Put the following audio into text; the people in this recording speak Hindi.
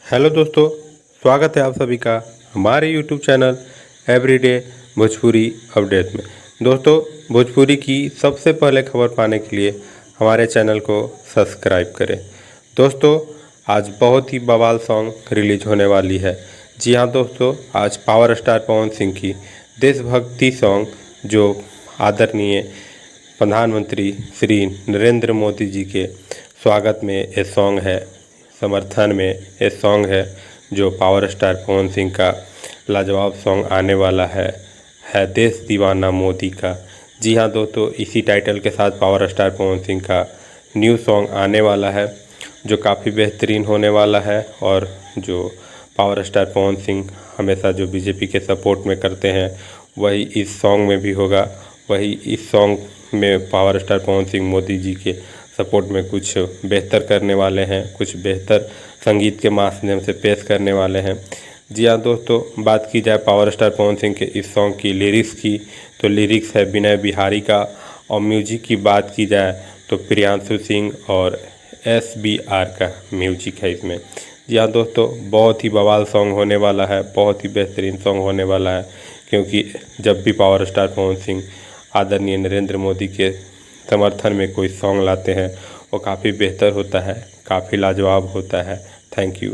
हेलो दोस्तों, स्वागत है आप सभी का हमारे YouTube channel everyday Bhojpuri update में। दोस्तों, भोजपुरी की सबसे पहले खबर पाने के लिए हमारे चैनल को सब्सक्राइब करें। दोस्तों, आज बहुत ही बवाल सॉन्ग रिलीज होने वाली है। जी हाँ दोस्तों, आज पावर स्टार पवन सिंह की देशभक्ति सॉन्ग जो आदरणीय प्रधानमंत्री श्री नरेंद्र मोदी जी के स्वागत में ये सॉन्ग है, समर्थन में ये सॉन्ग है जो पावर स्टार पवन सिंह का लाजवाब सॉन्ग आने वाला है देश दीवाना मोदी का। जी हाँ दोस्तों, इसी टाइटल के साथ पावर स्टार पवन सिंह का न्यू सॉन्ग आने वाला है जो काफ़ी बेहतरीन होने वाला है। और जो पावर स्टार पवन सिंह हमेशा जो बीजेपी के सपोर्ट में करते हैं वही इस सॉन्ग में भी होगा। वही इस सॉन्ग में पावर स्टार पवन सिंह मोदी जी के सपोर्ट में कुछ बेहतर करने वाले हैं, कुछ बेहतर संगीत के माध्यम से पेश करने वाले हैं। जी हाँ दोस्तों, बात की जाए पावर स्टार पवन सिंह के इस सॉन्ग की लिरिक्स की, तो लिरिक्स है विनय बिहारी का। और म्यूजिक की बात की जाए तो प्रियांशु सिंह और SBR का म्यूजिक है इसमें। जी हाँ दोस्तों, बहुत ही बवाल सॉन्ग होने वाला है, बहुत ही बेहतरीन सॉन्ग होने वाला है। क्योंकि जब भी पावर स्टार पवन सिंह आदरणीय नरेंद्र मोदी के समर्थन में कोई सॉन्ग लाते हैं वो काफ़ी बेहतर होता है, काफ़ी लाजवाब होता है। Thank you.